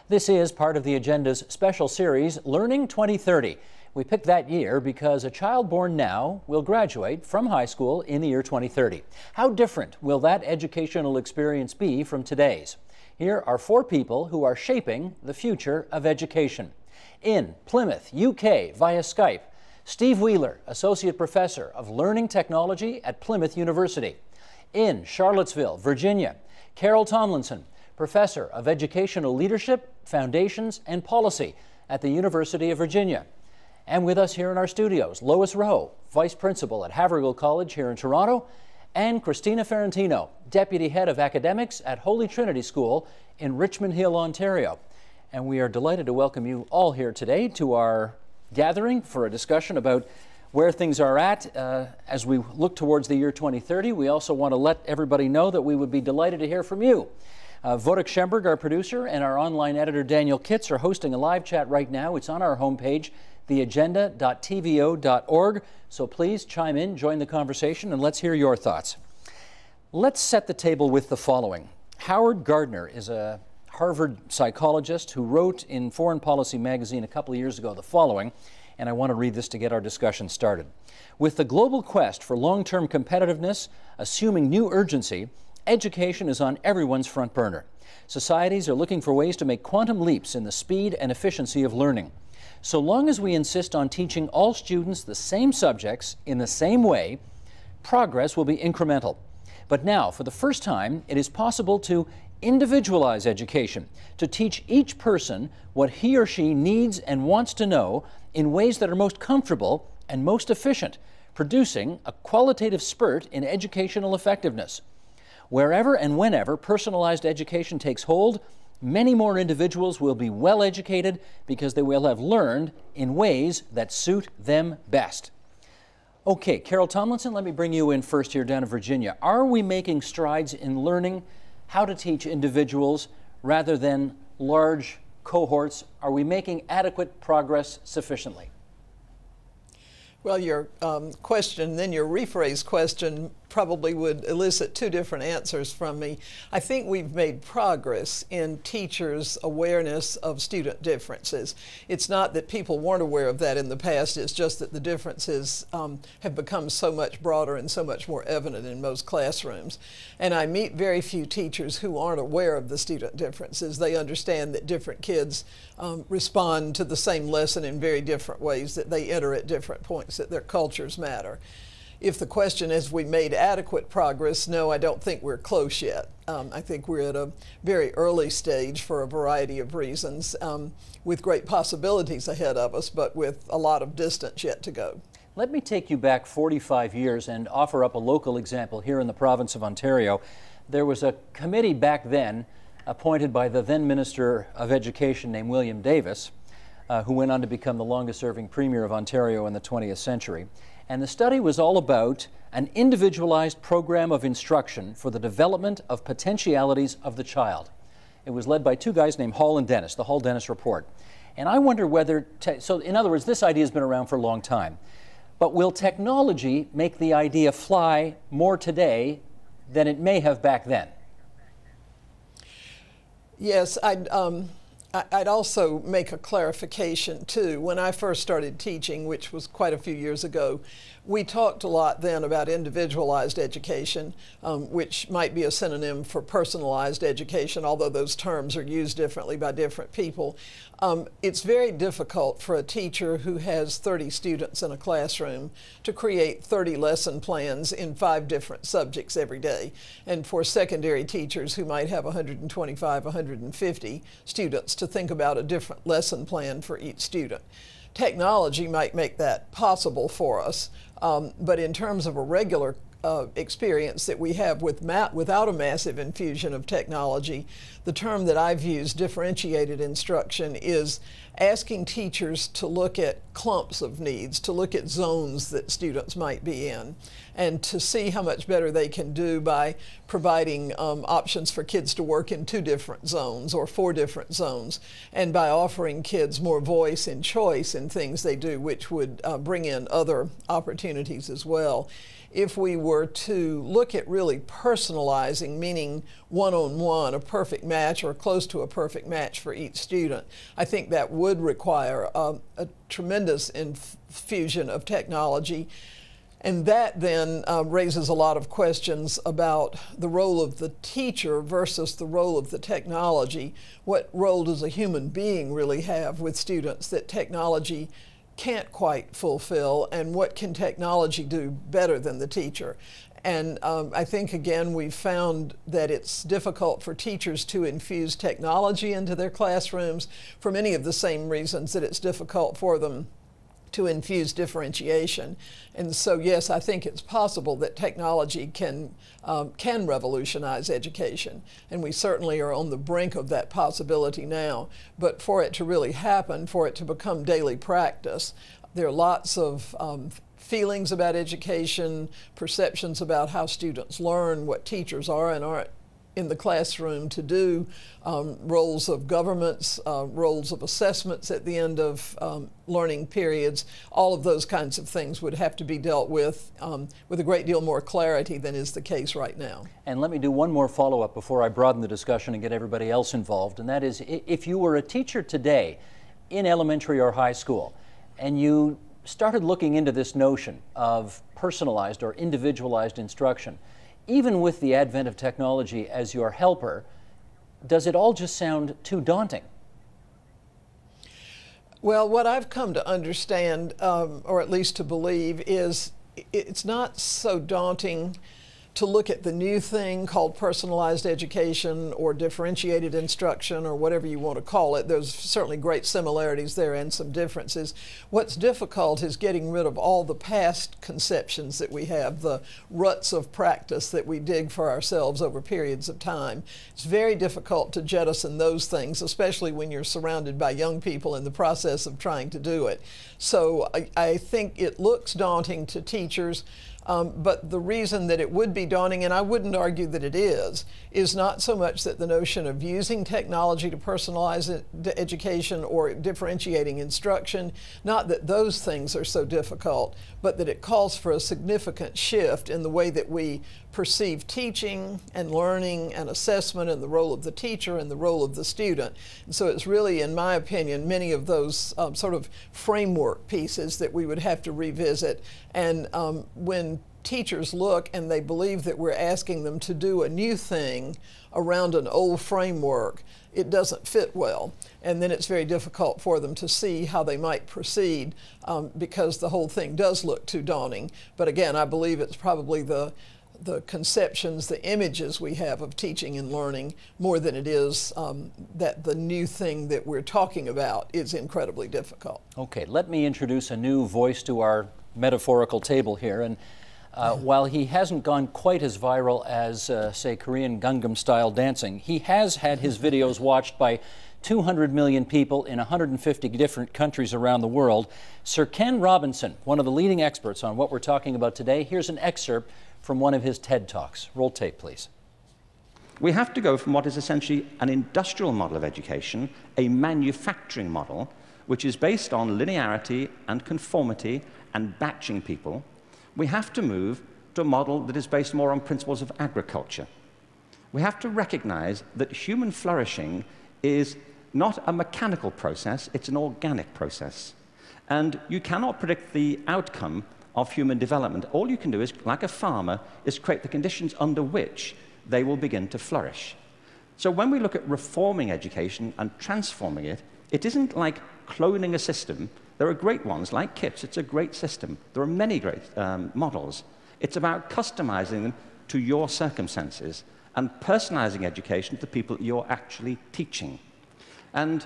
This is part of the agenda's special series, Learning 2030. We picked that year because a child born now will graduate from high school in the year 2030. How different will that educational experience be from today's? Here are 4 people who are shaping the future of education. In Plymouth, UK, via Skype, Steve Wheeler, Associate Professor of Learning Technology at Plymouth University. In Charlottesville, Virginia, Carol Tomlinson, Professor of Educational Leadership, Foundations, and Policy at the University of Virginia. And with us here in our studios, Lois Rowe, Vice Principal at Havergal College here in Toronto, and Christina Ferrantino, Deputy Head of Academics at Holy Trinity School in Richmond Hill, Ontario. And we are delighted to welcome you all here today to our gathering for a discussion about where things are at as we look towards the year 2030. We also want to let everybody know that we would be delighted to hear from you. Wojtek Schemberg, our producer, and our online editor, Daniel Kitts, are hosting a live chat right now. It's on our homepage, theagenda.tvo.org. So please chime in, join the conversation, and let's hear your thoughts. Let's set the table with the following. Howard Gardner is a Harvard psychologist who wrote in Foreign Policy magazine a couple of years ago the following, and I want to read this to get our discussion started. With the global quest for long-term competitiveness assuming new urgency, education is on everyone's front burner. Societies are looking for ways to make quantum leaps in the speed and efficiency of learning. So long as we insist on teaching all students the same subjects in the same way, progress will be incremental. But now, for the first time, it is possible to individualize education, to teach each person what he or she needs and wants to know in ways that are most comfortable and most efficient, producing a qualitative spurt in educational effectiveness. Wherever and whenever personalized education takes hold, many more individuals will be well educated because they will have learned in ways that suit them best. Okay, Carol Tomlinson, let me bring you in first here down in Virginia. Are we making strides in learning how to teach individuals rather than large cohorts? Are we making adequate progress sufficiently? Well, your question, then your rephrase question, probably would elicit 2 different answers from me. I think we've made progress in teachers' awareness of student differences. It's not that people weren't aware of that in the past, it's just that the differences have become so much broader and so much more evident in most classrooms. And I meet very few teachers who aren't aware of the student differences. They understand that different kids respond to the same lesson in very different ways, that they enter at different points, that their cultures matter. If the question is, we made adequate progress, no, I don't think we're close yet. I think we're at a very early stage for a variety of reasons, with great possibilities ahead of us, but with a lot of distance yet to go. Let me take you back 45 years and offer up a local example here in the province of Ontario. There was a committee back then appointed by the then Minister of Education named William Davis, who went on to become the longest-serving Premier of Ontario in the 20th century. And the study was all about an individualized program of instruction for the development of potentialities of the child. It was led by 2 guys named Hall and Dennis, the Hall-Dennis Report. And I wonder whether, so in other words, this idea has been around for a long time. But will technology make the idea fly more today than it may have back then? Yes, I'd also make a clarification too. When I first started teaching, which was quite a few years ago, we talked a lot then about individualized education, which might be a synonym for personalized education, although those terms are used differently by different people. It's very difficult for a teacher who has 30 students in a classroom to create 30 lesson plans in 5 different subjects every day. And for secondary teachers who might have 125, 150 students to think about a different lesson plan for each student. Technology might make that possible for us, but in terms of a regular experience that we have without a massive infusion of technology, the term that I've used, differentiated instruction, is asking teachers to look at clumps of needs, to look at zones that students might be in, and to see how much better they can do by providing options for kids to work in 2 different zones or 4 different zones, and by offering kids more voice and choice in things they do, which would bring in other opportunities as well. if we were to look at really personalizing, meaning one-on-one, a perfect match or close to a perfect match for each student, I think that would require a tremendous infusion of technology. And that then raises a lot of questions about the role of the teacher versus the role of the technology. What role does a human being really have with students that technology can't quite fulfill, and what can technology do better than the teacher? And I think, again, we've found that it's difficult for teachers to infuse technology into their classrooms for many of the same reasons that it's difficult for them to infuse differentiation. And so, yes, I think it's possible that technology can revolutionize education, and we certainly are on the brink of that possibility now. But for it to really happen, for it to become daily practice, there are lots of feelings about education, perceptions about how students learn, what teachers are and aren't in the classroom to do, roles of governments, roles of assessments at the end of learning periods. All of those kinds of things would have to be dealt with a great deal more clarity than is the case right now. And let me do one more follow-up before I broaden the discussion and get everybody else involved, and that is, if you were a teacher today in elementary or high school and you started looking into this notion of personalized or individualized instruction, even with the advent of technology as your helper, does it all just sound too daunting? Well, what I've come to understand, or at least to believe, is it's not so daunting to look at the new thing called personalized education or differentiated instruction or whatever you want to call it. There's certainly great similarities there and some differences. What's difficult is getting rid of all the past conceptions that we have, the ruts of practice that we dig for ourselves over periods of time. It's very difficult to jettison those things, especially when you're surrounded by young people in the process of trying to do it. So I think it looks daunting to teachers. But the reason that it would be daunting, and I wouldn't argue that it is not so much that the notion of using technology to personalize education or differentiating instruction, not that those things are so difficult, but that it calls for a significant shift in the way that we perceive teaching and learning and assessment and the role of the teacher and the role of the student. And so it's really, in my opinion, many of those sort of framework pieces that we would have to revisit. And when teachers look and they believe that we're asking them to do a new thing around an old framework, it doesn't fit well. And then it's very difficult for them to see how they might proceed because the whole thing does look too daunting. But again, I believe it's probably the conceptions, the images we have of teaching and learning more than it is that the new thing that we're talking about is incredibly difficult. Okay, let me introduce a new voice to our metaphorical table here. And while he hasn't gone quite as viral as, say, Korean Gangnam Style dancing, he has had his videos watched by 200 million people in 150 different countries around the world. Sir Ken Robinson, one of the leading experts on what we're talking about today, here's an excerpt from one of his TED Talks. Roll tape, please. We have to go from what is essentially an industrial model of education, a manufacturing model, which is based on linearity and conformity and batching people. We have to move to a model that is based more on principles of agriculture. We have to recognize that human flourishing is not a mechanical process, it's an organic process. And you cannot predict the outcome of human development. All you can do is, like a farmer, is create the conditions under which they will begin to flourish. So when we look at reforming education and transforming it, it isn't like cloning a system. There are great ones, like KIPS, it's a great system. There are many great models. It's about customizing them to your circumstances and personalizing education to the people you're actually teaching. And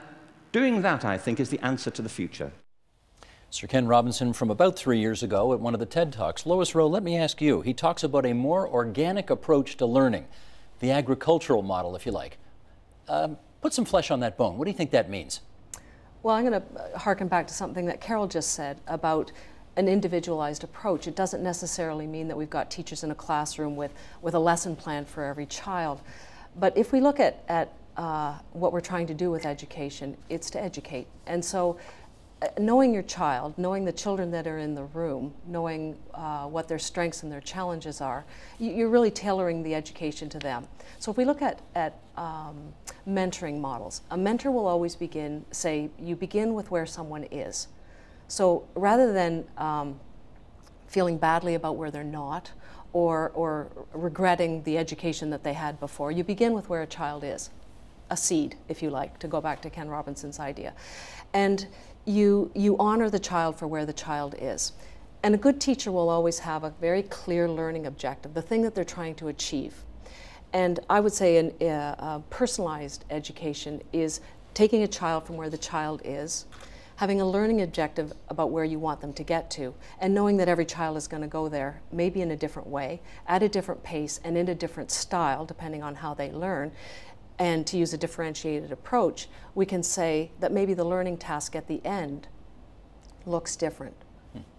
doing that, I think, is the answer to the future. Sir Ken Robinson from about 3 years ago at one of the TED Talks. Lois Rowe, let me ask you. He talks about a more organic approach to learning, the agricultural model, if you like. Put some flesh on that bone. What do you think that means? Well, I'm going to harken back to something that Carol just said about an individualized approach. It doesn't necessarily mean that we've got teachers in a classroom with a lesson plan for every child. But if we look at what we're trying to do with education, it's to educate. And so knowing your child, knowing the children that are in the room, knowing what their strengths and their challenges are, you're really tailoring the education to them. So if we look at mentoring models, a mentor will always say, you begin with where someone is. So rather than feeling badly about where they're not, or regretting the education that they had before, you begin with where a child is. A seed, if you like, to go back to Ken Robinson's idea. And you honor the child for where the child is. And a good teacher will always have a very clear learning objective, the thing that they're trying to achieve. And I would say a personalized education is taking a child from where the child is, having a learning objective about where you want them to get to, and knowing that every child is going to go there, maybe in a different way, at a different pace, and in a different style, depending on how they learn. And to use a differentiated approach, we can say that maybe the learning task at the end looks different,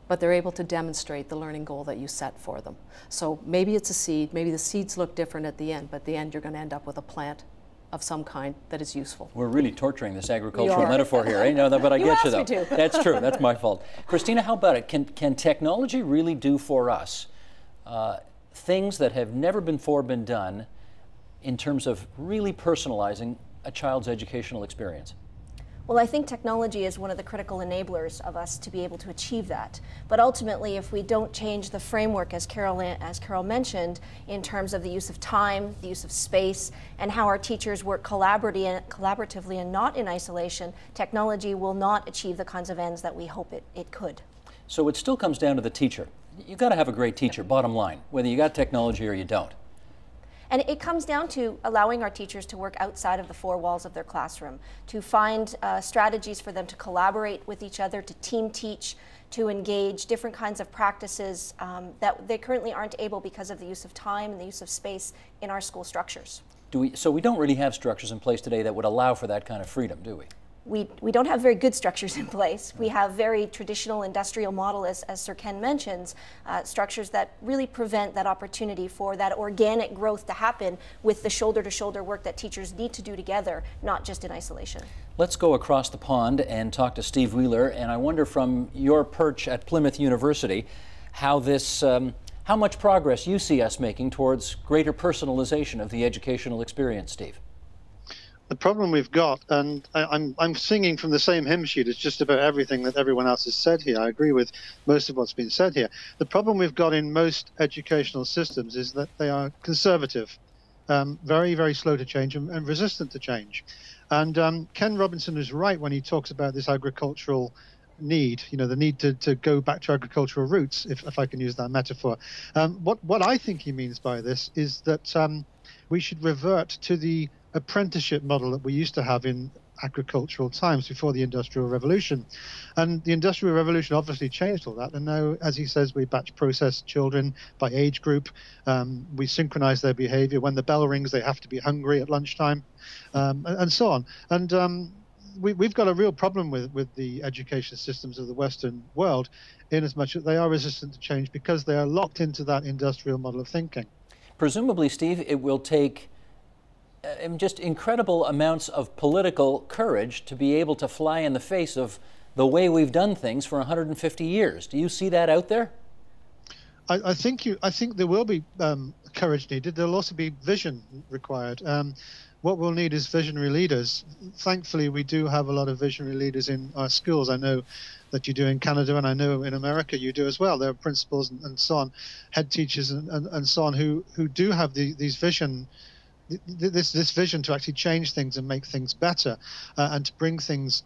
but they're able to demonstrate the learning goal that you set for them. So maybe it's a seed, maybe the seeds look different at the end, but at the end you're going to end up with a plant of some kind that is useful. We're really torturing this agricultural metaphor here, eh? No, but I get you though. Me to. That's true, that's my fault. Christina, how about it? Can technology really do for us things that have never before been done in terms of really personalizing a child's educational experience? Well, I think technology is one of the critical enablers of us to be able to achieve that. But ultimately, if we don't change the framework, as Carol mentioned, in terms of the use of time, the use of space, and how our teachers work collaboratively and not in isolation, technology will not achieve the kinds of ends that we hope it could. So it still comes down to the teacher. You've got to have a great teacher, bottom line, whether you got technology or you don't. And it comes down to allowing our teachers to work outside of the four walls of their classroom, to find strategies for them to collaborate with each other, to team teach, to engage different kinds of practices that they currently aren't able because of the use of time and the use of space in our school structures. So we don't really have structures in place today that would allow for that kind of freedom, do we? We don't have very good structures in place. We have very traditional industrial model, as Sir Ken mentions, structures that really prevent that opportunity for that organic growth to happen with the shoulder-to-shoulder work that teachers need to do together, not just in isolation. Let's go across the pond and talk to Steve Wheeler, and I wonder from your perch at Plymouth University how how much progress you see us making towards greater personalization of the educational experience, Steve. The problem we've got, and I'm singing from the same hymn sheet as just about everything that everyone else has said here. I agree with most of what's been said here. The problem we've got in most educational systems is that they are conservative, very, very slow to change and resistant to change. And Ken Robinson is right when he talks about this agricultural need, the need to go back to agricultural roots, if I can use that metaphor. What I think he means by this is that we should revert to the apprenticeship model that we used to have in agricultural times before the Industrial Revolution. And the Industrial Revolution obviously changed all that. And now, as he says, we batch process children by age group. We synchronize their behavior. When the bell rings, they have to be hungry at lunchtime, and so on. And we've got a real problem with the education systems of the Western world, in as much as they are resistant to change because they are locked into that industrial model of thinking. Presumably, Steve, it will take just incredible amounts of political courage to be able to fly in the face of the way we've done things for 150 years. Do you see that out there? I think there will be courage needed. There'll also be vision required. What we'll need is visionary leaders. Thankfully, we do have a lot of visionary leaders in our schools. I know that you do in Canada, and I know in America you do as well. There are principals and so on, head teachers and so on who do have these vision. This vision to actually change things and make things better, and to bring things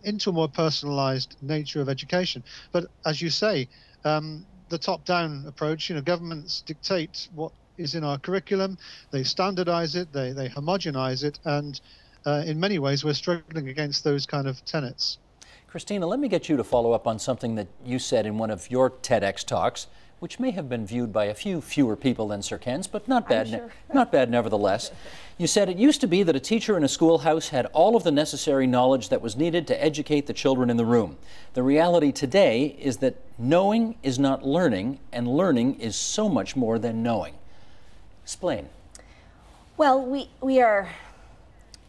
into a more personalized nature of education. But as you say, the top-down approach, governments dictate what is in our curriculum, they standardize it, they homogenize it, and in many ways we're struggling against those kind of tenets. Christina, let me get you to follow up on something that you said in one of your TEDx talks, which may have been viewed by a few fewer people than Sir Ken's, but not bad, sure. Not bad nevertheless. You said it used to be that a teacher in a schoolhouse had all of the necessary knowledge that was needed to educate the children in the room. The reality today is that knowing is not learning, and learning is so much more than knowing. Explain. Well,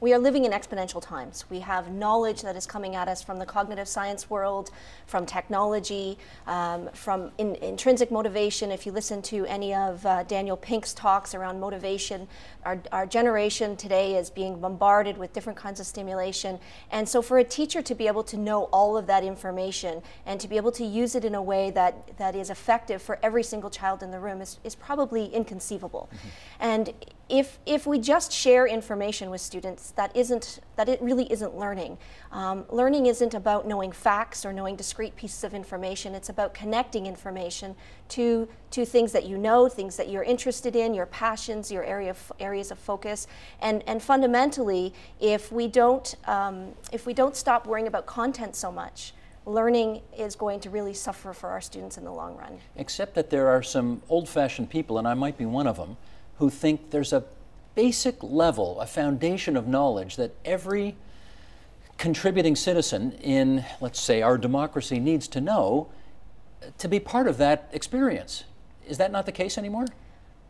we are living in exponential times. We have knowledge that is coming at us from the cognitive science world, from technology, from intrinsic motivation. If you listen to any of Daniel Pink's talks around motivation, our generation today is being bombarded with different kinds of stimulation. And so for a teacher to be able to know all of that information and to be able to use it in a way that is effective for every single child in the room is probably inconceivable. Mm-hmm. And if we just share information with students, that it really isn't learning. Learning isn't about knowing facts or knowing discrete pieces of information. It's about connecting information to things that you know, things that you're interested in, your passions, your areas of focus. And fundamentally, if we don't stop worrying about content so much, learning is going to really suffer for our students in the long run. Except that there are some old-fashioned people, and I might be one of them, who think there's a basic level, a foundation of knowledge that every contributing citizen in, let's say, our democracy needs to know to be part of that experience. Is that not the case anymore?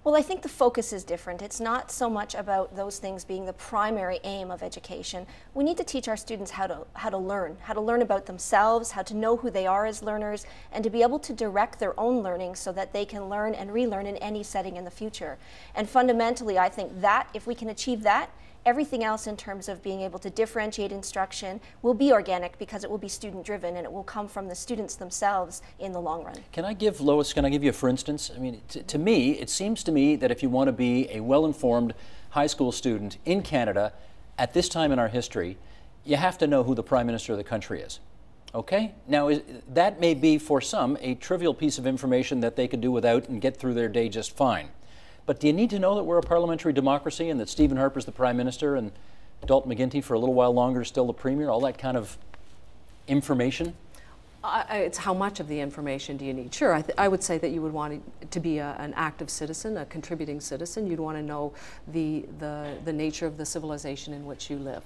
Well, I think the focus is different. It's not so much about those things being the primary aim of education. We need to teach our students how to learn about themselves, how to know who they are as learners, and to be able to direct their own learning so that they can learn and relearn in any setting in the future. And fundamentally, I think that if we can achieve that, everything else in terms of being able to differentiate instruction will be organic because it will be student-driven and it will come from the students themselves in the long run. Can I give Lois, can I give you a for instance? I mean, to me, it seems to me that if you want to be a well-informed high school student in Canada at this time in our history, you have to know who the Prime Minister of the country is. Okay? Now, that may be for some a trivial piece of information that they could do without and get through their day just fine. But do you need to know that we're a parliamentary democracy and that Stephen Harper's the Prime Minister and Dalton McGuinty for a little while longer is still the Premier? All that kind of information? It's how much of the information do you need? Sure, I would say that you would want to be an active citizen, a contributing citizen. You'd want to know the nature of the civilization in which you live.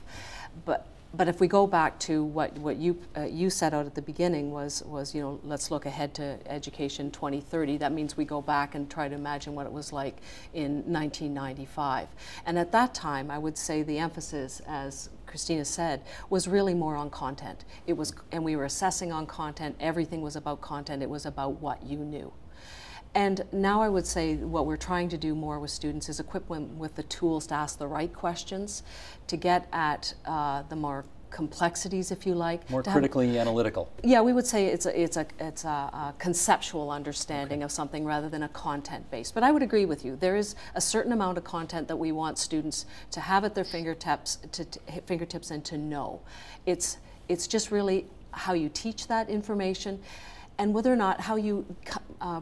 But if we go back to what you set out at the beginning was let's look ahead to education 2030. That means we go back and try to imagine what it was like in 1995. And at that time, I would say the emphasis, as Christina said, was really more on content. And we were assessing on content. Everything was about content. It was about what you knew. And now I would say what we're trying to do more with students is equip them with the tools to ask the right questions, to get at the more complexities, if you like. More critically analytical. Yeah, we would say it's a conceptual understanding of something rather than a content-based. But I would agree with you. There is a certain amount of content that we want students to have at their fingertips and to know. It's just really how you teach that information, and whether or not how you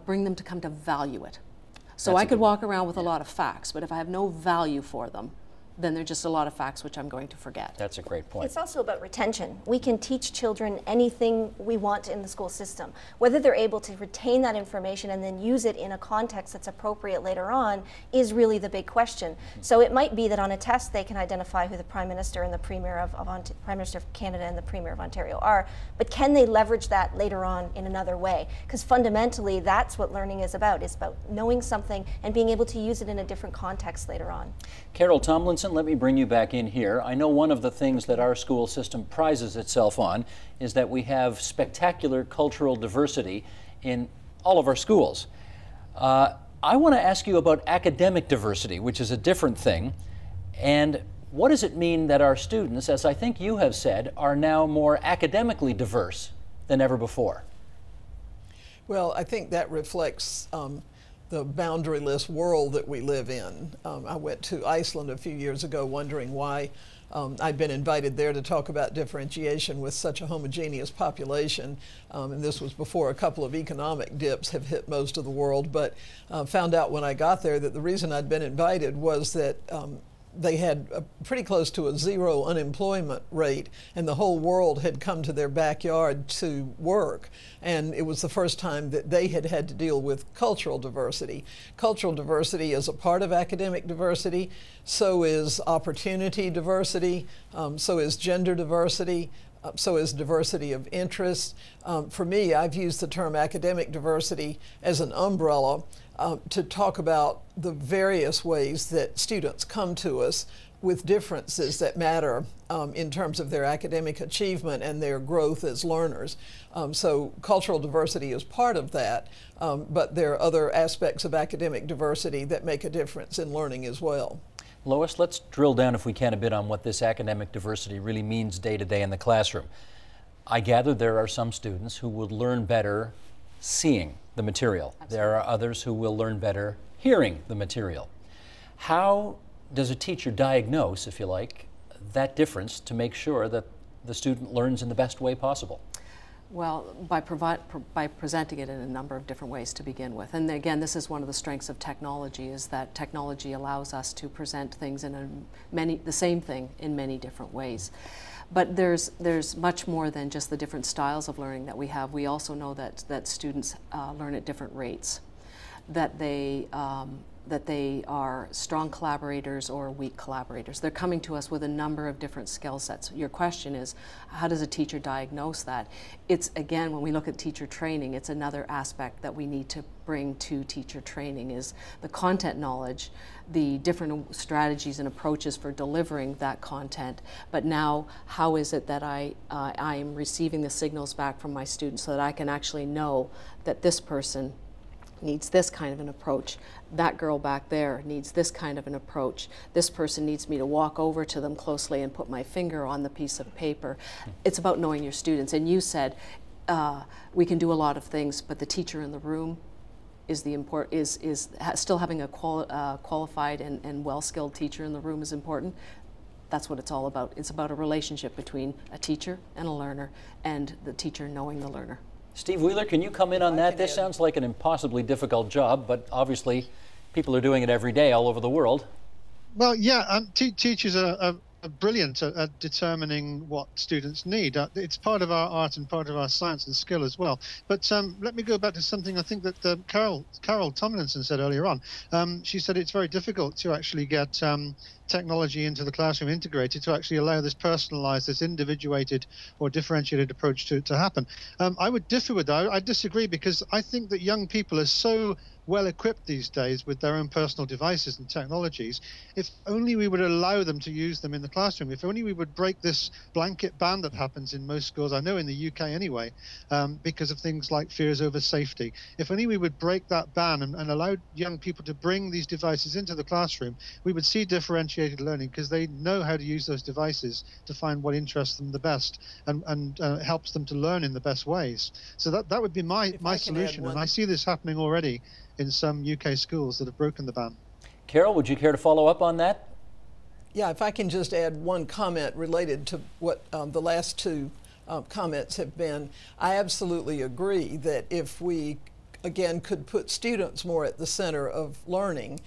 bring them to come to value it. So I could walk around with a lot of facts, but if I have no value for them, then they're just a lot of facts which I'm going to forget. That's a great point. It's also about retention. We can teach children anything we want in the school system. Whether they're able to retain that information and then use it in a context that's appropriate later on is really the big question. Mm-hmm. So it might be that on a test they can identify who the Prime Minister and the Prime Minister of Canada and the Premier of Ontario are, but can they leverage that later on in another way? Because fundamentally that's what learning is about. It's about knowing something and being able to use it in a different context later on. Carol Tomlinson, let me bring you back in here. I know one of the things that our school system prizes itself on is that we have spectacular cultural diversity in all of our schools. I want to ask you about academic diversity, which is a different thing. And what does it mean that our students, as I think you have said, are now more academically diverse than ever before? Well, I think that reflects the boundaryless world that we live in. I went to Iceland a few years ago wondering why I'd been invited there to talk about differentiation with such a homogeneous population. And this was before a couple of economic dips have hit most of the world, but found out when I got there that the reason I'd been invited was that they had pretty close to a zero unemployment rate, and the whole world had come to their backyard to work. And it was the first time that they had had to deal with cultural diversity. Cultural diversity is a part of academic diversity. So is opportunity diversity. So is gender diversity. So is diversity of interest. For me, I've used the term academic diversity as an umbrella to talk about the various ways that students come to us with differences that matter in terms of their academic achievement and their growth as learners. So cultural diversity is part of that, but there are other aspects of academic diversity that make a difference in learning as well. Lois, let's drill down, if we can, a bit on what this academic diversity really means day to day in the classroom. I gather there are some students who will learn better seeing the material. Absolutely. There are others who will learn better hearing the material. How does a teacher diagnose, if you like, that difference to make sure that the student learns in the best way possible? Well, by presenting it in a number of different ways to begin with. And again, this is one of the strengths of technology, is that technology allows us to present things in the same thing in many different ways. But there's much more than just the different styles of learning that we have. We also know that students learn at different rates, that they are strong collaborators or weak collaborators. They're coming to us with a number of different skill sets. Your question is, how does a teacher diagnose that? It's, again, when we look at teacher training, it's another aspect that we need to bring to teacher training, is the content knowledge, the different strategies and approaches for delivering that content. But now, how is it that I am receiving the signals back from my students so that I can actually know that this person needs this kind of an approach, that girl back there needs this kind of an approach, this person needs me to walk over to them closely and put my finger on the piece of paper. It's about knowing your students. And you said we can do a lot of things, but the teacher in the room is still having a qualified and well-skilled teacher in the room is important. That's what it's all about. It's about a relationship between a teacher and a learner, and the teacher knowing the learner. Steve Wheeler, can you come in on that? This sounds like an impossibly difficult job, but obviously people are doing it every day all over the world. Well, yeah, teachers are brilliant at determining what students need. It's part of our art and part of our science and skill as well. But let me go back to something I think that Carol Tomlinson said earlier on. She said it's very difficult to actually get technology into the classroom integrated to actually allow this personalized, this individuated or differentiated approach to happen. I would differ with that. I disagree, because I think that young people are so well equipped these days with their own personal devices and technologies. If only we would allow them to use them in the classroom, if only we would break this blanket ban that happens in most schools, I know in the UK anyway, because of things like fears over safety. If only we would break that ban and allow young people to bring these devices into the classroom, we would see differentiated learning, because they know how to use those devices to find what interests them the best and helps them to learn in the best ways. So that would be my solution, and I see this happening already in some UK schools that have broken the ban. Carol, would you care to follow up on that? Yeah, if I can just add one comment related to what the last two comments have been. I absolutely agree that if we, again, could put students more at the center of learning,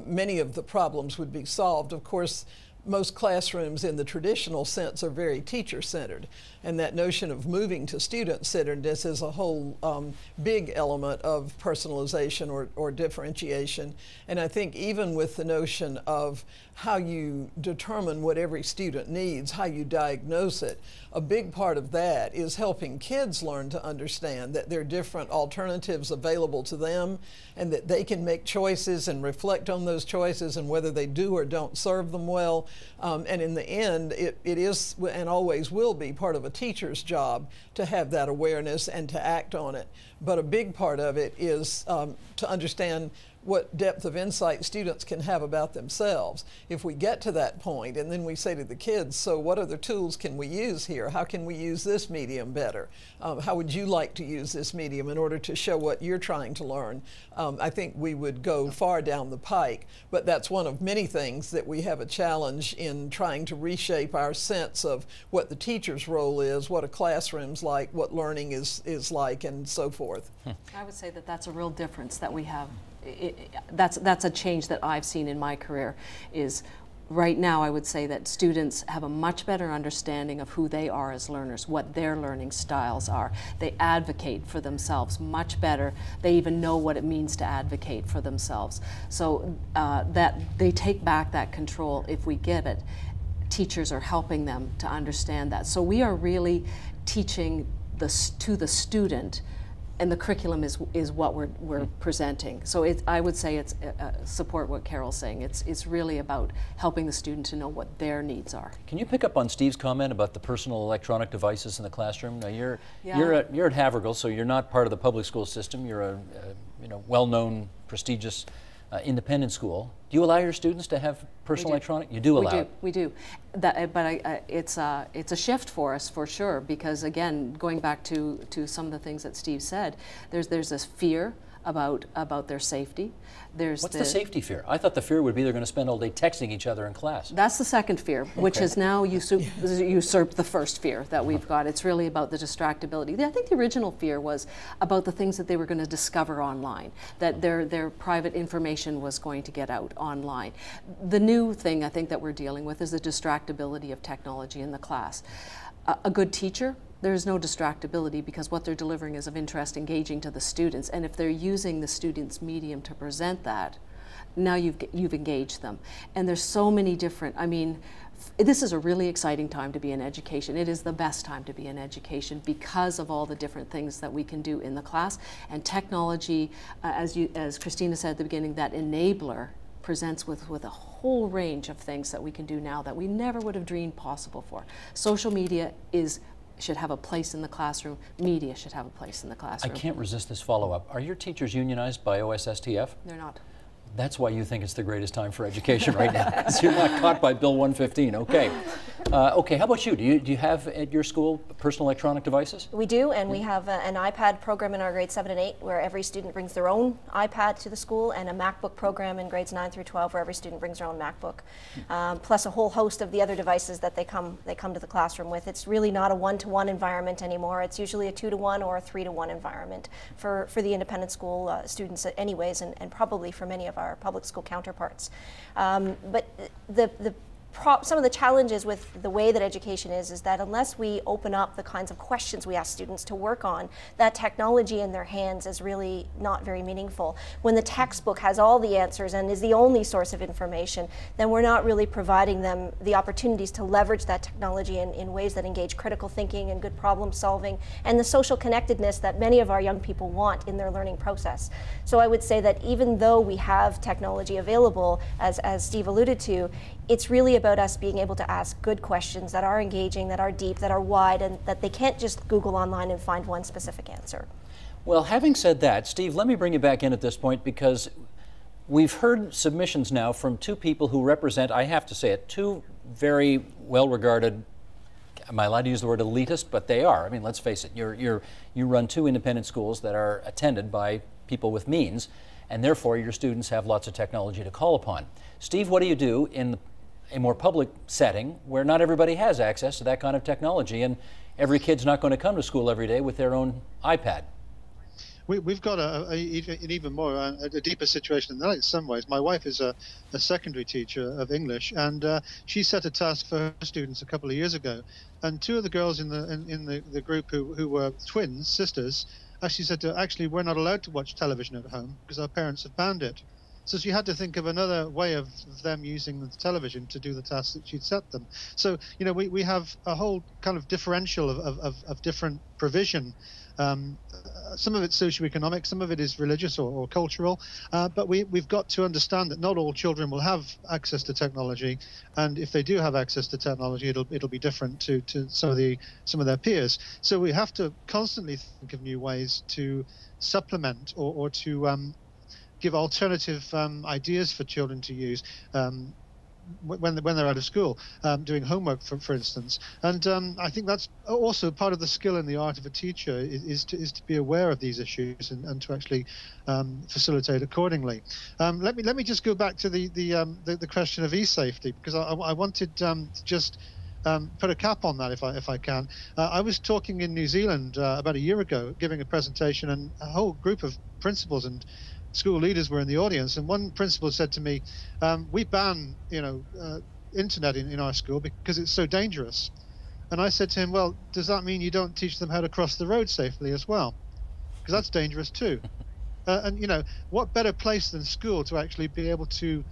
many of the problems would be solved. Of course, most classrooms in the traditional sense are very teacher-centered, and that notion of moving to student-centeredness is a whole big element of personalization or differentiation. And I think even with the notion of how you determine what every student needs, how you diagnose it, a big part of that is helping kids learn to understand that there are different alternatives available to them, and that they can make choices and reflect on those choices and whether they do or don't serve them well. And in the end, it is and always will be part of a teacher's job to have that awareness and to act on it. But a big part of it is to understand what depth of insight students can have about themselves. If we get to that point and then we say to the kids, so what other tools can we use here? How can we use this medium better? How would you like to use this medium in order to show what you're trying to learn? I think we would go far down the pike, but that's one of many things that we have a challenge in trying to reshape our sense of what the teacher's role is, what a classroom's like, what learning is like, and so forth. I would say that that's a real difference that we have. That's a change that I've seen in my career. Is right now I would say that students have a much better understanding of who they are as learners, what their learning styles are. They advocate for themselves much better. They even know what it means to advocate for themselves. So that they take back that control if we give it. Teachers are helping them to understand that. So we are really teaching to the student and the curriculum is what we're presenting. So I would say it's support what Carol's saying. It's really about helping the student to know what their needs are. Can you pick up on Steve's comment about the personal electronic devices in the classroom? Now you're at Havergal, so you're not part of the public school system. You're a well-known, prestigious independent school. Do you allow your students to have personal electronic? You do allow it. We do. But it's a shift for us for sure, because again, going back to some of the things that Steve said, there's this fear about their safety. What's the safety fear? I thought the fear would be they're going to spend all day texting each other in class. That's the second fear, which has now usurped the first fear that we've got. It's really about the distractibility. I think the original fear was about the things that they were going to discover online, that their private information was going to get out online. The new thing I think that we're dealing with is the distractibility of technology in the class. A good teacher, there's no distractibility because what they're delivering is of interest, engaging to the students, and if they're using the students' medium to present that, now you've engaged them. And there's so many different, I mean, this is a really exciting time to be in education. It is the best time to be in education because of all the different things that we can do in the class. And technology, as Christina said at the beginning, that enabler presents with a whole range of things that we can do now that we never would have dreamed possible for. Social media should have a place in the classroom. Media should have a place in the classroom. I can't resist this follow-up. Are your teachers unionized by OSSTF? They're not. That's why you think it's the greatest time for education right now, because you're not caught by Bill 115. Okay. Okay, how about you? Do you have at your school personal electronic devices? We do, and we have an iPad program in our grades 7 and 8 where every student brings their own iPad to the school, and a MacBook program in grades 9 through 12 where every student brings their own MacBook, plus a whole host of the other devices that they come to the classroom with. It's really not a one-to-one environment anymore. It's usually a 2-to-1 or a 3-to-1 environment for the independent school students anyways, and probably for many of our public school counterparts. But some of the challenges with the way that education is that unless we open up the kinds of questions we ask students to work on, that technology in their hands is really not very meaningful. When the textbook has all the answers and is the only source of information, then we're not really providing them the opportunities to leverage that technology in ways that engage critical thinking and good problem solving and the social connectedness that many of our young people want in their learning process. So I would say that even though we have technology available, as Steve alluded to, it's really about us being able to ask good questions that are engaging, that are deep, that are wide, and that they can't just Google online and find one specific answer. Well, having said that, Steve, let me bring you back in at this point because we've heard submissions now from two people who represent, I have to say it, two very well-regarded, am I allowed to use the word elitist? But they are. I mean, let's face it, you run two independent schools that are attended by people with means, and therefore your students have lots of technology to call upon. Steve, what do you do in a more public setting where not everybody has access to that kind of technology and every kid's not going to come to school every day with their own iPad? We've got an even more, a deeper situation than that in some ways. My wife is a secondary teacher of English, and she set a task for her students a couple of years ago. And two of the girls in the group who were twins, sisters, actually said actually we're not allowed to watch television at home because our parents have banned it. So she had to think of another way of them using the television to do the tasks that she'd set them. So, you know, we have a whole kind of differential of different provision. Some of it's socioeconomic, some of it is religious or cultural, but we've got to understand that not all children will have access to technology, and if they do have access to technology, it'll be different to some of their peers. So we have to constantly think of new ways to supplement or to give alternative ideas for children to use when they're out of school, doing homework, for instance. And I think that's also part of the skill and the art of a teacher is to be aware of these issues and to actually facilitate accordingly. Let me just go back to the question of e-safety, because I wanted to just put a cap on that if I can. I was talking in New Zealand about a year ago, giving a presentation, and a whole group of principals and school leaders were in the audience, and one principal said to me, we ban internet in our school because it's so dangerous. And I said to him, well, does that mean you don't teach them how to cross the road safely as well? Because that's dangerous too. And you know, what better place than school to actually be able to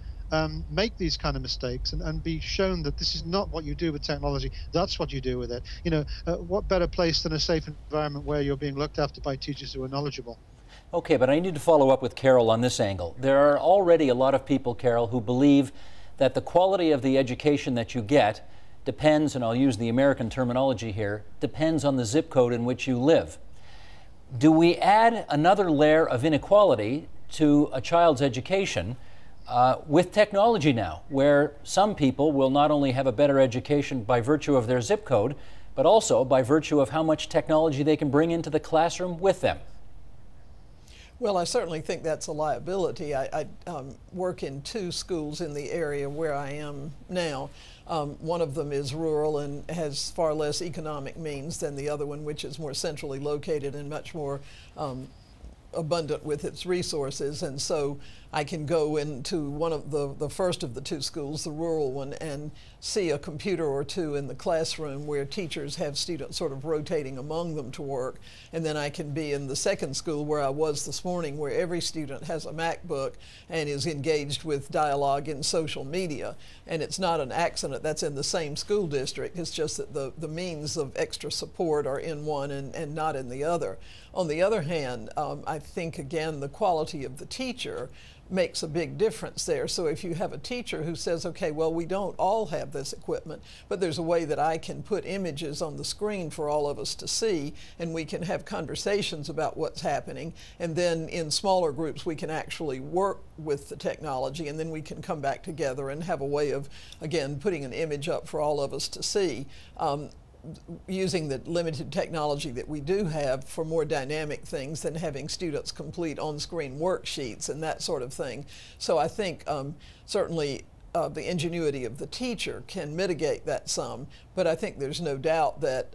make these kind of mistakes and be shown that this is not what you do with technology, that's what you do with it. You know, what better place than a safe environment where you're being looked after by teachers who are knowledgeable? Okay, but I need to follow up with Carol on this angle. There are already a lot of people, Carol, who believe that the quality of the education that you get depends, and I'll use the American terminology here, depends on the zip code in which you live. Do we add another layer of inequality to a child's education with technology now, where some people will not only have a better education by virtue of their zip code, but also by virtue of how much technology they can bring into the classroom with them? Well, I certainly think that's a liability. I work in 2 schools in the area where I am now. One of them is rural and has far less economic means than the other one, which is more centrally located and much more abundant with its resources. And so I can go into one of the first of the 2 schools, the rural one, and see a computer or 2 in the classroom where teachers have students sort of rotating among them to work. And then I can be in the second school where I was this morning, where every student has a MacBook and is engaged with dialogue in social media. And it's not an accident that's in the same school district. It's just that the means of extra support are in one and not in the other. On the other hand, I think, again, the quality of the teacher makes a big difference there. So if you have a teacher who says, okay, well, we don't all have this equipment, but there's a way that I can put images on the screen for all of us to see, and we can have conversations about what's happening, and then in smaller groups we can actually work with the technology, and then we can come back together and have a way of, again, putting an image up for all of us to see. Using the limited technology that we do have for more dynamic things than having students complete on-screen worksheets and that sort of thing. So I think certainly the ingenuity of the teacher can mitigate that some, but I think there's no doubt that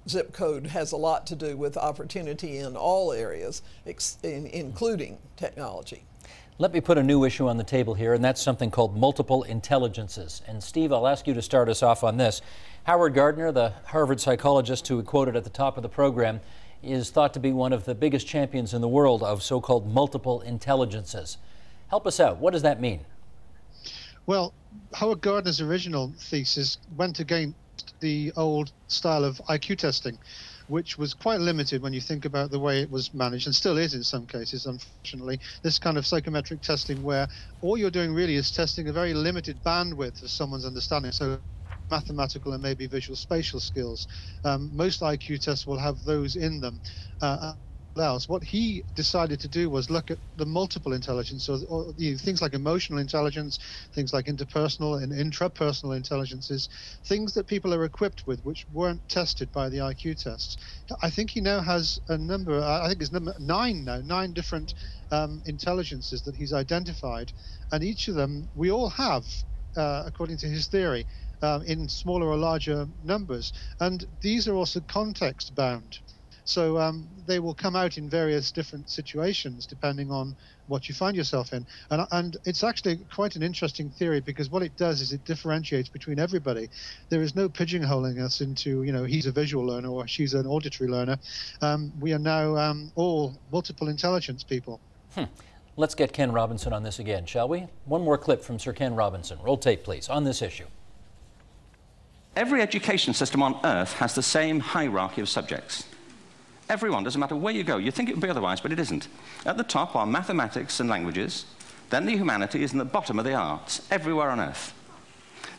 zip code has a lot to do with opportunity in all areas, including technology. Let me put a new issue on the table here, and that's something called multiple intelligences. And Steve, I'll ask you to start us off on this. Howard Gardner, the Harvard psychologist who we quoted at the top of the program, is thought to be one of the biggest champions in the world of so-called multiple intelligences. Help us out. What does that mean? Well, Howard Gardner's original thesis went against the old style of IQ testing, which was quite limited when you think about the way it was managed, and still is in some cases, unfortunately. This kind of psychometric testing where all you're doing really is testing a very limited bandwidth of someone's understanding, so mathematical and maybe visual spatial skills. Most IQ tests will have those in them. What he decided to do was look at the multiple intelligence, or things like emotional intelligence, things like interpersonal and intrapersonal intelligences, things that people are equipped with which weren't tested by the IQ tests. I think he now has a number, I think it's number 9 now, 9 different intelligences that he's identified, and each of them we all have, according to his theory, in smaller or larger numbers, and these are also context bound. So they will come out in various different situations depending on what you find yourself in. And it's actually quite an interesting theory, because what it does is it differentiates between everybody. There is no pigeonholing us into, you know, he's a visual learner or she's an auditory learner. We are now all multiple intelligence people. Let's get Ken Robinson on this again, shall we? One more clip from Sir Ken Robinson. Roll tape, please, on this issue. Every education system on Earth has the same hierarchy of subjects. Everyone, doesn't matter where you go. You'd think it would be otherwise, but it isn't. At the top are mathematics and languages, then the humanities, and at the bottom are the arts, everywhere on Earth.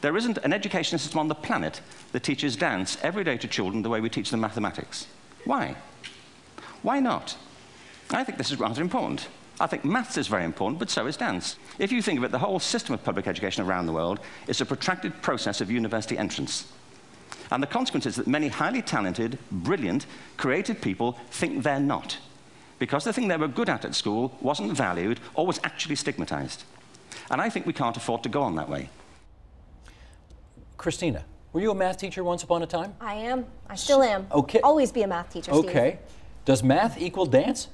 There isn't an education system on the planet that teaches dance every day to children the way we teach them mathematics. Why? Why not? I think this is rather important. I think maths is very important, but so is dance. If you think of it, the whole system of public education around the world is a protracted process of university entrance. And the consequence is that many highly talented, brilliant, creative people think they're not, because the thing they were good at school wasn't valued or was actually stigmatized. And I think we can't afford to go on that way. Christina, were you a math teacher once upon a time? I am. I still am. Okay. Always be a math teacher, Steve. Okay. Does math equal dance?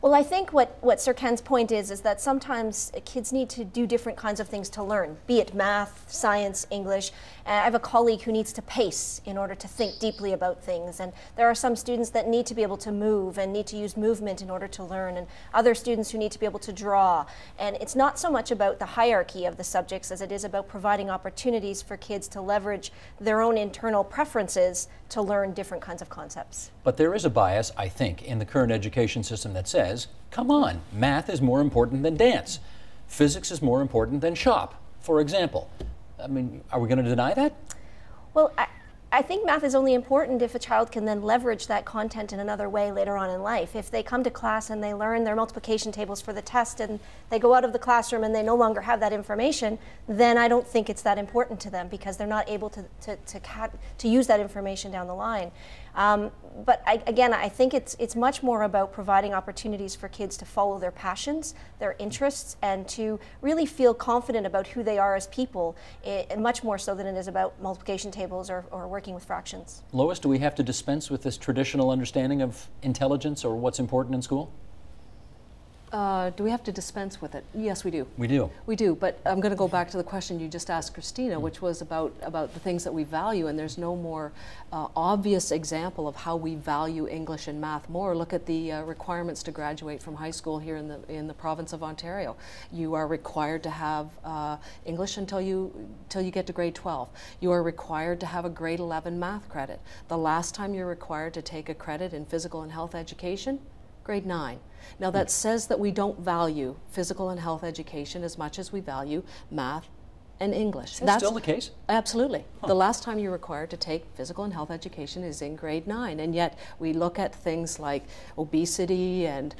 Well, I think what Sir Ken's point is that sometimes kids need to do different kinds of things to learn, be it math, science, English. I have a colleague who needs to pace in order to think deeply about things, and there are some students that need to be able to move and need to use movement in order to learn, and other students who need to be able to draw. And it's not so much about the hierarchy of the subjects as it is about providing opportunities for kids to leverage their own internal preferences to learn different kinds of concepts. But there is a bias, I think, in the current education system that says, come on, math is more important than dance. Physics is more important than shop, for example. I mean, are we going to deny that? Well, I think math is only important if a child can then leverage that content in another way later on in life. If they come to class and they learn their multiplication tables for the test and they go out of the classroom and they no longer have that information, then I don't think it's that important to them because they're not able to use that information down the line. But again, I think it's much more about providing opportunities for kids to follow their passions, their interests, and to really feel confident about who they are as people, much more so than it is about multiplication tables or working with fractions. Lois, do we have to dispense with this traditional understanding of intelligence or what's important in school? Do we have to dispense with it? Yes, we do. We do. We do, but I'm going to go back to the question you just asked Christina, which was about the things that we value, and there's no more obvious example of how we value English and math more. Look at the requirements to graduate from high school here in the province of Ontario. You are required to have English until you get to grade 12. You are required to have a grade 11 math credit. The last time you're required to take a credit in physical and health education, grade 9. Now that says that we don't value physical and health education as much as we value math and English. That's still the case? Absolutely. Huh. The last time you're required to take physical and health education is in grade 9, and yet we look at things like obesity and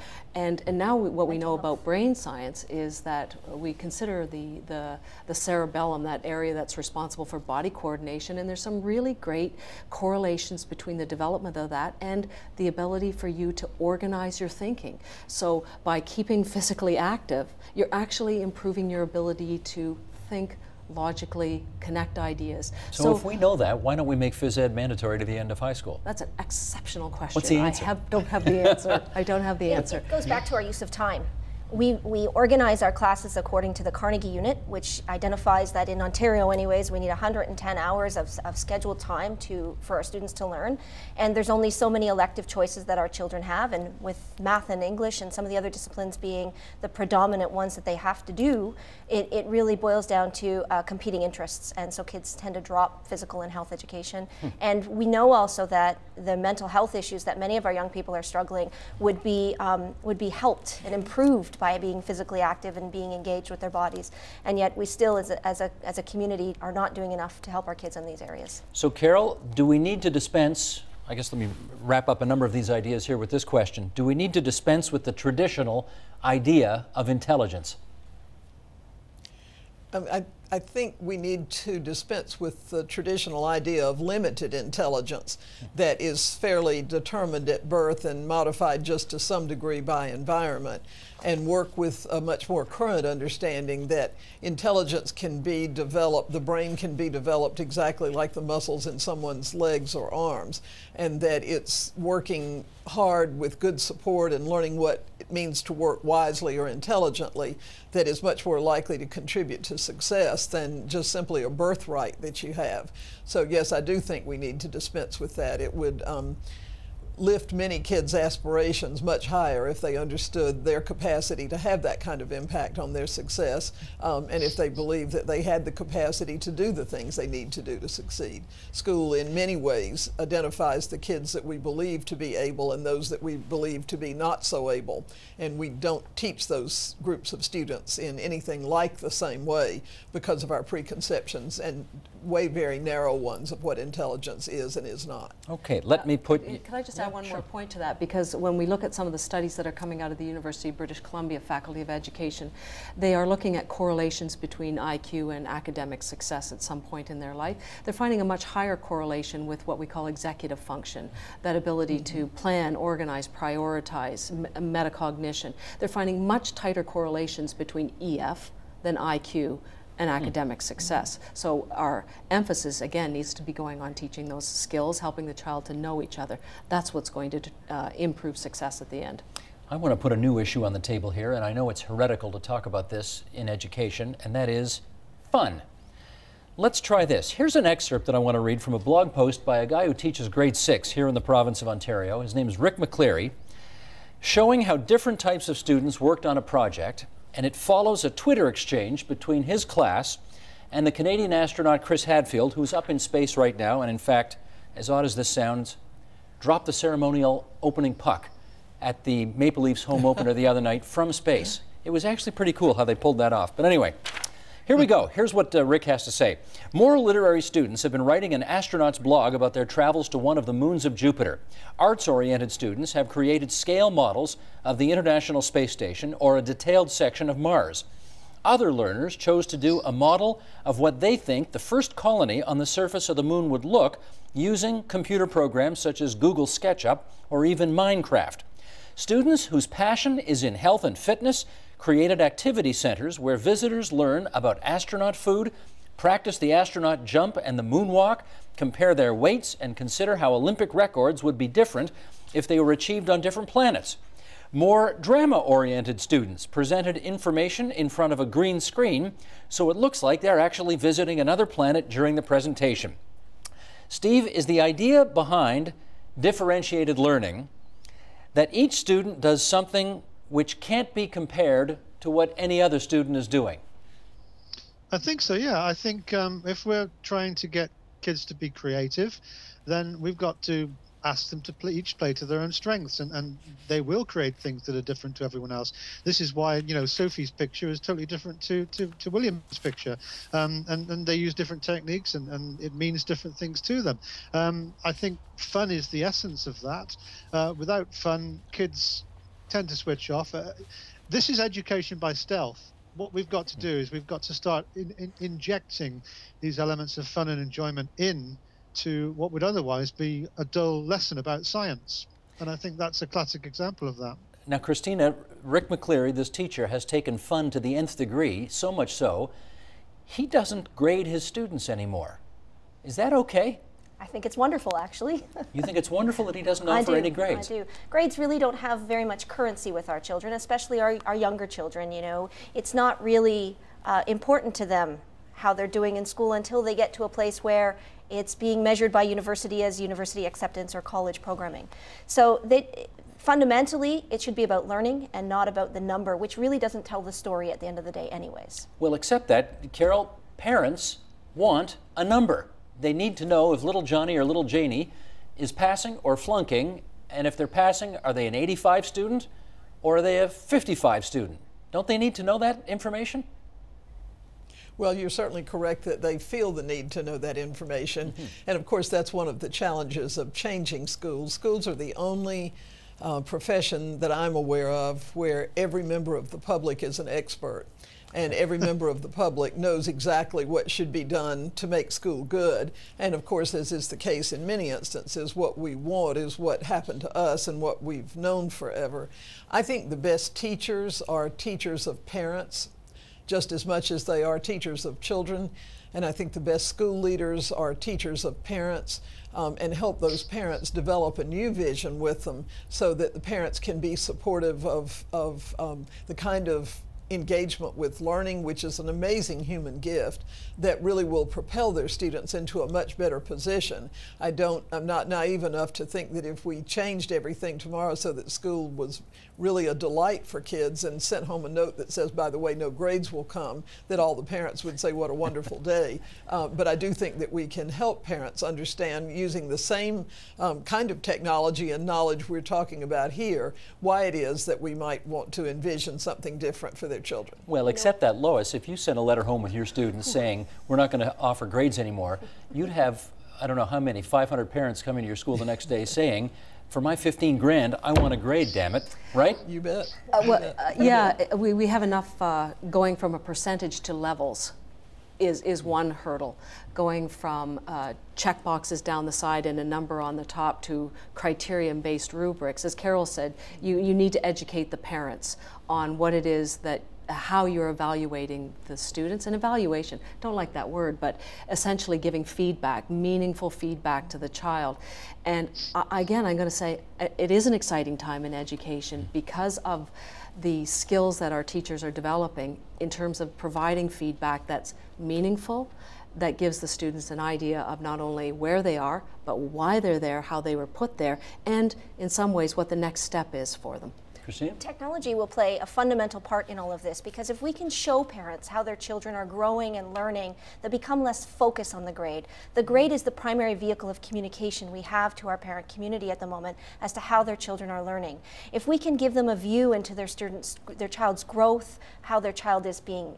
now what we know about brain science is that we consider the cerebellum, that area that's responsible for body coordination, and there's some really great correlations between the development of that and the ability for you to organize your thinking. So by keeping physically active, you're actually improving your ability to think logically, connect ideas. So if we know that, why don't we make phys ed mandatory to the end of high school? That's an exceptional question. What's the answer? I don't have the answer. I don't have the answer. It goes back to our use of time. We organize our classes according to the Carnegie Unit, which identifies that in Ontario anyways, we need 110 hours of scheduled time for our students to learn. And there's only so many elective choices that our children have, and with math and English and some of the other disciplines being the predominant ones that they have to do, it really boils down to competing interests. And so kids tend to drop physical and health education. And we know also that the mental health issues that many of our young people are struggling would be helped and improved by being physically active and being engaged with their bodies, and yet we still, as a community, are not doing enough to help our kids in these areas. So, Carol, do we need to dispense? I guess let me wrap up a number of these ideas here with this question: do we need to dispense with the traditional idea of intelligence? I think we need to dispense with the traditional idea of limited intelligence that is fairly determined at birth and modified just to some degree by environment, and work with a much more current understanding that intelligence can be developed, the brain can be developed exactly like the muscles in someone's legs or arms, and that it's working hard with good support and learning what it means to work wisely or intelligently that is much more likely to contribute to success than just simply a birthright that you have. So yes, I do think we need to dispense with that. It would lift many kids' aspirations much higher if they understood their capacity to have that kind of impact on their success, and if they believe that they had the capacity to do the things they need to do to succeed. School in many ways identifies the kids that we believe to be able and those that we believe to be not so able, and we don't teach those groups of students in anything like the same way because of our preconceptions and very narrow ones of what intelligence is and is not. Okay, let me put... Can I just add one more point to that? Because when we look at some of the studies that are coming out of the University of British Columbia Faculty of Education, they are looking at correlations between IQ and academic success at some point in their life. They're finding a much higher correlation with what we call executive function, that ability to plan, organize, prioritize, metacognition. They're finding much tighter correlations between EF than IQ and academic success. So our emphasis, again, needs to be going on teaching those skills, helping the child to know each other. That's what's going to improve success at the end. I want to put a new issue on the table here, and I know it's heretical to talk about this in education, and that is fun. Let's try this. Here's an excerpt that I want to read from a blog post by a guy who teaches grade 6 here in the province of Ontario. His name is Rick McCleary, showing how different types of students worked on a project, and it follows a Twitter exchange between his class and the Canadian astronaut Chris Hadfield, who's up in space right now, and in fact, as odd as this sounds, dropped the ceremonial opening puck at the Maple Leafs home opener the other night from space. It was actually pretty cool how they pulled that off. But anyway, here we go. Here's what Rick has to say. More literary students have been writing an astronaut's blog about their travels to one of the moons of Jupiter. Arts-oriented students have created scale models of the International Space Station or a detailed section of Mars. Other learners chose to do a model of what they think the first colony on the surface of the moon would look using computer programs such as Google SketchUp or even Minecraft. Students whose passion is in health and fitness created activity centers where visitors learn about astronaut food, practice the astronaut jump and the moonwalk, compare their weights, and consider how Olympic records would be different if they were achieved on different planets. More drama-oriented students presented information in front of a green screen, so it looks like they're actually visiting another planet during the presentation. Steve, is the idea behind differentiated learning that each student does something which can't be compared to what any other student is doing? I think so, yeah. I think if we're trying to get kids to be creative, then we've got to ask them to each play to their own strengths, and they will create things that are different to everyone else. This is why, you know, Sophie's picture is totally different to William's picture, and they use different techniques, and it means different things to them. I think fun is the essence of that. Without fun, kids tend to switch off. This is education by stealth. What we've got to do is we've got to start injecting these elements of fun and enjoyment in to what would otherwise be a dull lesson about science. And I think that's a classic example of that. Now, Christina, Rick McCleary, this teacher, has taken fun to the nth degree, so much so, he doesn't grade his students anymore. Is that okay? I think it's wonderful, actually. You think it's wonderful that he doesn't offer any grades? I do. Grades really don't have very much currency with our children, especially our younger children, you know. It's not really important to them how they're doing in school until they get to a place where it's being measured by university as university acceptance or college programming. So fundamentally, it should be about learning and not about the number, which really doesn't tell the story at the end of the day anyways. Well, except that, Carol, parents want a number. They need to know if little Johnny or little Janie is passing or flunking, and if they're passing, are they an 85 student or are they a 55 student? Don't they need to know that information? Well, you're certainly correct that they feel the need to know that information. And of course, that's one of the challenges of changing schools. Schools are the only profession that I'm aware of where every member of the public is an expert. And every member of the public knows exactly what should be done to make school good. And of course, as is the case in many instances, what we want is what happened to us and what we've known forever. I think the best teachers are teachers of parents, just as much as they are teachers of children. And I think the best school leaders are teachers of parents, and help those parents develop a new vision with them so that the parents can be supportive of the kind of engagement with learning, which is an amazing human gift that really will propel their students into a much better position. I'm not naive enough to think that if we changed everything tomorrow so that school was really a delight for kids and sent home a note that says, by the way, no grades will come, that all the parents would say, what a wonderful day. But I do think that we can help parents understand, using the same kind of technology and knowledge we're talking about here, why it is that we might want to envision something different for their children. Well, except that, Lois, if you sent a letter home with your students saying, we're not going to offer grades anymore, you'd have, I don't know how many, 500 parents coming to your school the next day saying, for my 15 grand, I want a grade, damn it, right? You bet. Yeah, we have enough going from a percentage to levels is one hurdle. Going from check boxes down the side and a number on the top to criterion-based rubrics. As Carol said, you need to educate the parents on what it is that how you're evaluating the students. And evaluation, don't like that word, but essentially giving feedback, meaningful feedback to the child. And again, I'm going to say it is an exciting time in education because of the skills that our teachers are developing in terms of providing feedback that's meaningful, that gives the students an idea of not only where they are, but why they're there, how they were put there, and in some ways what the next step is for them. Christina? Technology will play a fundamental part in all of this, because if we can show parents how their children are growing and learning, they become less focused on the grade. The grade is the primary vehicle of communication we have to our parent community at the moment as to how their children are learning. If we can give them a view into their child's growth, how their child is being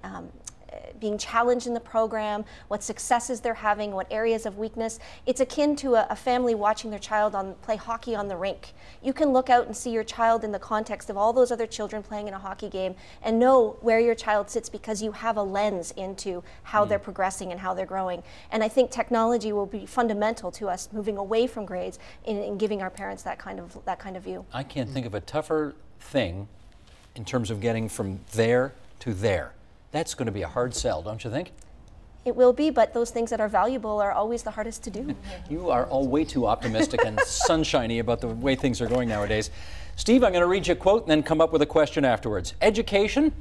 challenged in the program, what successes they're having, what areas of weakness. It's akin to a family watching their child play hockey on the rink. You can look out and see your child in the context of all those other children playing in a hockey game and know where your child sits because you have a lens into how they're progressing and how they're growing. And I think technology will be fundamental to us moving away from grades in giving our parents that kind of view. I can't think of a tougher thing in terms of getting from there to there. That's going to be a hard sell, don't you think? It will be, but those things that are valuable are always the hardest to do. You are all way too optimistic and sunshiny about the way things are going nowadays. Steve, I'm going to read you a quote and then come up with a question afterwards. Education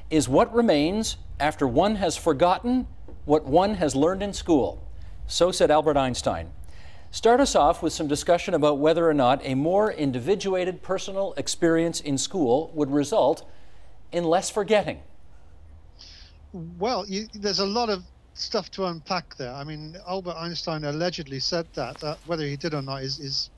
is what remains after one has forgotten what one has learned in school. So said Albert Einstein. Start us off with some discussion about whether or not a more individuated personal experience in school would result in less forgetting. Well, there's a lot of stuff to unpack there. I mean, Albert Einstein allegedly said that. Whether he did or not is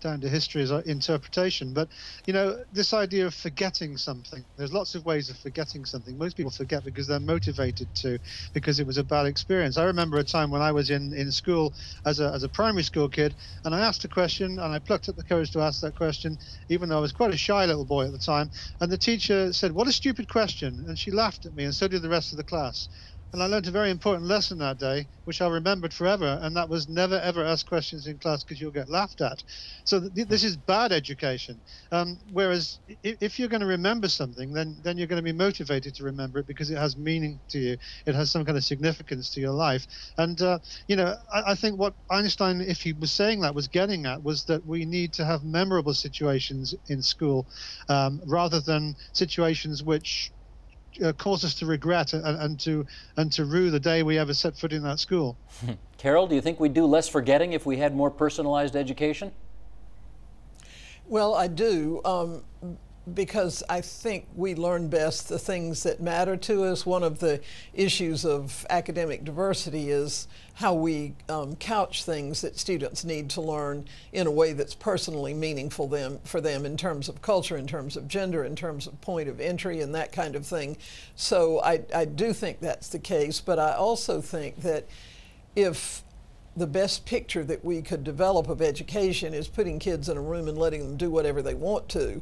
down to history's interpretation. But, you know, this idea of forgetting something, there's lots of ways of forgetting something. Most people forget because they're motivated to, because it was a bad experience. I remember a time when I was in school as a primary school kid, and I asked a question, and I plucked up the courage to ask that question, even though I was quite a shy little boy at the time. And the teacher said, "What a stupid question." And she laughed at me, and so did the rest of the class. And I learned a very important lesson that day, which I remembered forever, and that was never, ever ask questions in class because you'll get laughed at. So this is bad education. Whereas if you're going to remember something, then you're going to be motivated to remember it because it has meaning to you. It has some kind of significance to your life. And, you know, I think what Einstein, if he was saying that, was getting at was that we need to have memorable situations in school rather than situations which cause us to regret and to rue the day we ever set foot in that school. Carol, do you think we'd do less forgetting if we had more personalized education? Well, I do, because I think we learn best the things that matter to us. One of the issues of academic diversity is how we couch things that students need to learn in a way that's personally meaningful for them in terms of culture, in terms of gender, in terms of point of entry and that kind of thing. So I do think that's the case, but I also think that if the best picture that we could develop of education is putting kids in a room and letting them do whatever they want to,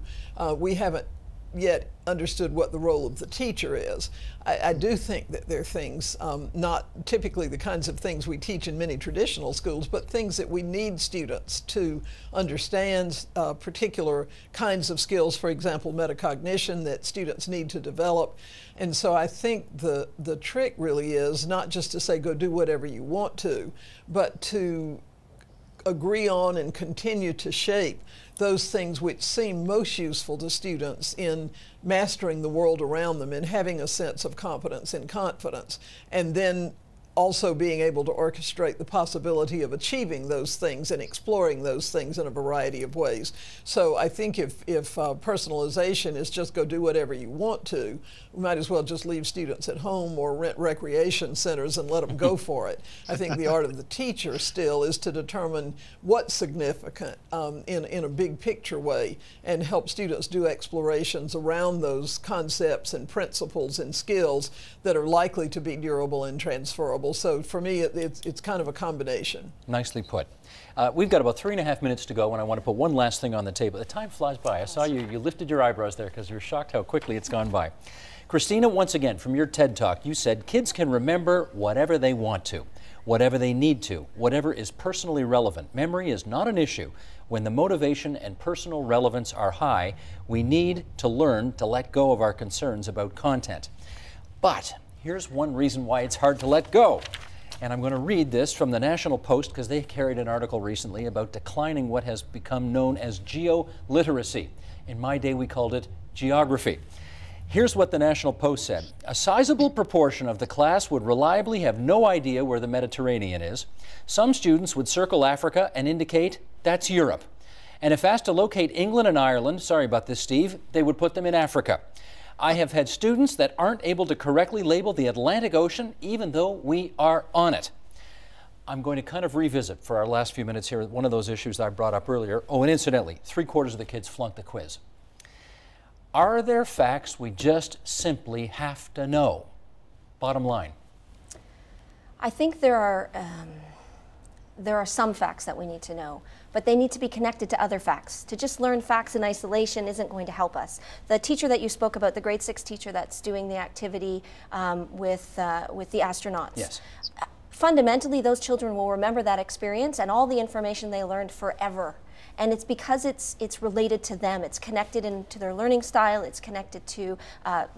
we haven't yet understood what the role of the teacher is. I do think that there are things, not typically the kinds of things we teach in many traditional schools, but things that we need students to understand, particular kinds of skills, for example, metacognition, that students need to develop. And so I think the trick really is not just to say go do whatever you want to, but to agree on and continue to shape those things which seem most useful to students in mastering the world around them and having a sense of competence and confidence, and then also being able to orchestrate the possibility of achieving those things and exploring those things in a variety of ways. So I think if personalization is just go do whatever you want to, we might as well just leave students at home or rent recreation centers and let them go for it. I think the art of the teacher still is to determine what's significant in a big picture way and help students do explorations around those concepts and principles and skills that are likely to be durable and transferable. So for me, it's kind of a combination. Nicely put. We've got about 3.5 minutes to go, and I want to put one last thing on the table. The time flies by. I saw you lifted your eyebrows there because you're shocked how quickly it's gone by. Christina, once again, from your TED Talk, you said kids can remember whatever they want to. whatever they need to, whatever is personally relevant. Memory is not an issue. When the motivation and personal relevance are high, we need to learn to let go of our concerns about content. But here's one reason why it's hard to let go. And I'm going to read this from the National Post because they carried an article recently about declining what has become known as geoliteracy. In my day, we called it geography. Here's what the National Post said. A sizable proportion of the class would reliably have no idea where the Mediterranean is. Some students would circle Africa and indicate that's Europe. And if asked to locate England and Ireland, sorry about this, Steve, they would put them in Africa. I have had students that aren't able to correctly label the Atlantic Ocean even though we are on it. I'm going to kind of revisit for our last few minutes here one of those issues that I brought up earlier. Oh, and incidentally, 3/4 of the kids flunked the quiz. Are there facts we just simply have to know? Bottom line. I think there are some facts that we need to know, but they need to be connected to other facts. To just learn facts in isolation isn't going to help us. The teacher that you spoke about, the grade 6 teacher that's doing the activity with the astronauts. Yes. Fundamentally, those children will remember that experience and all the information they learned forever. And it's because it's related to them. It's connected into their learning style. It's connected to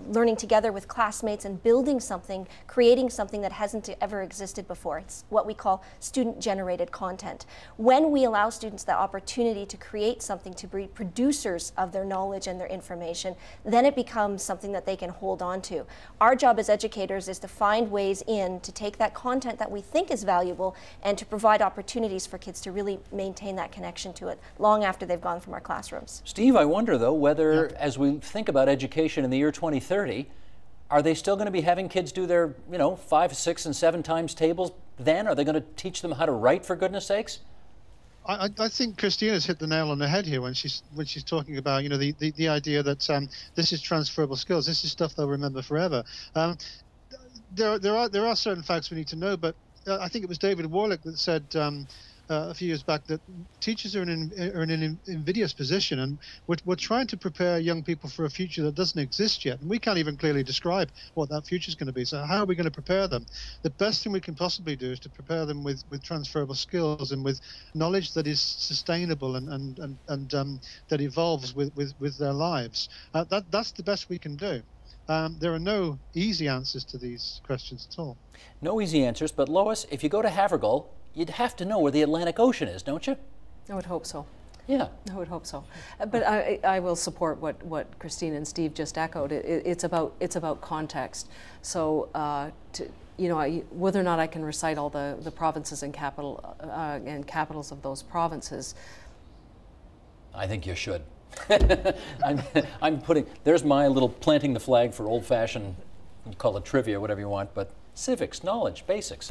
learning together with classmates and building something, creating something that hasn't ever existed before. It's what we call student-generated content. When we allow students the opportunity to create something, to be producers of their knowledge and their information, then it becomes something that they can hold on to. Our job as educators is to find ways to take that content that we think is valuable and to provide opportunities for kids to really maintain that connection to it long after they've gone from our classrooms. Steve, I wonder though whether, as we think about education in the year 2030, are they still going to be having kids do their, 5, 6, and 7 times tables then? Are they going to teach them how to write, for goodness sakes? I think Christina's hit the nail on the head here when she's talking about the idea that this is transferable skills. This is stuff they'll remember forever. There are certain facts we need to know, but I think it was David Warlick that said a few years back that teachers are in an invidious position, and we're trying to prepare young people for a future that doesn't exist yet, and we can't even clearly describe what that future is going to be. So how are we going to prepare them? The best thing we can possibly do is to prepare them with transferable skills and with knowledge that is sustainable and that evolves with their lives. That's the best we can do. There are no easy answers to these questions at all. No easy answers, but Lois, if you go to Havergal, you'd have to know where the Atlantic Ocean is, don't you? I would hope so. Yeah. I would hope so. But I will support what Christina and Steve just echoed. It's about context. So, whether or not I can recite all the provinces and capitals of those provinces. I think you should. There's my little planting the flag for old-fashioned, you call it trivia, whatever you want, but civics, knowledge, basics.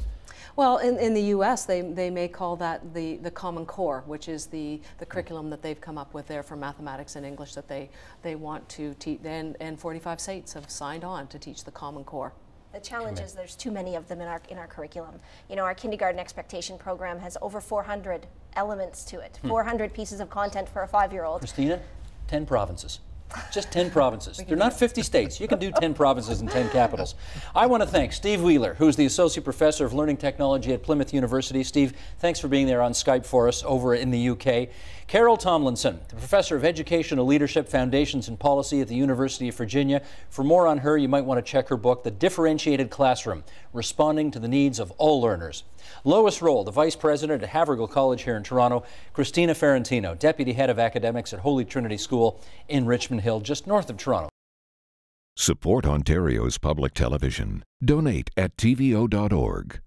Well, in the U.S., they may call that the Common Core, which is the curriculum that they've come up with there for mathematics and English that they want to teach, and 45 states have signed on to teach the Common Core. The challenge is there's too many of them in our curriculum. Our kindergarten expectation program has over 400 elements to it, 400 pieces of content for a 5-year-old. Christina, 10 provinces. Just 10 provinces. They're not 50 states. You can do 10 provinces and 10 capitals. I want to thank Steve Wheeler, who's the Associate Professor of Learning Technology at Plymouth University. Steve, thanks for being there on Skype for us over in the UK. Carol Tomlinson, the Professor of Educational Leadership, Foundations and Policy at the University of Virginia. For more on her, you might want to check her book, The Differentiated Classroom, Responding to the Needs of All Learners. Lois Roll, the Vice President at Havergal College here in Toronto. Christina Ferrantino, Deputy Head of Academics at Holy Trinity School in Richmond Hill, just north of Toronto. Support Ontario's public television. Donate at tvo.org.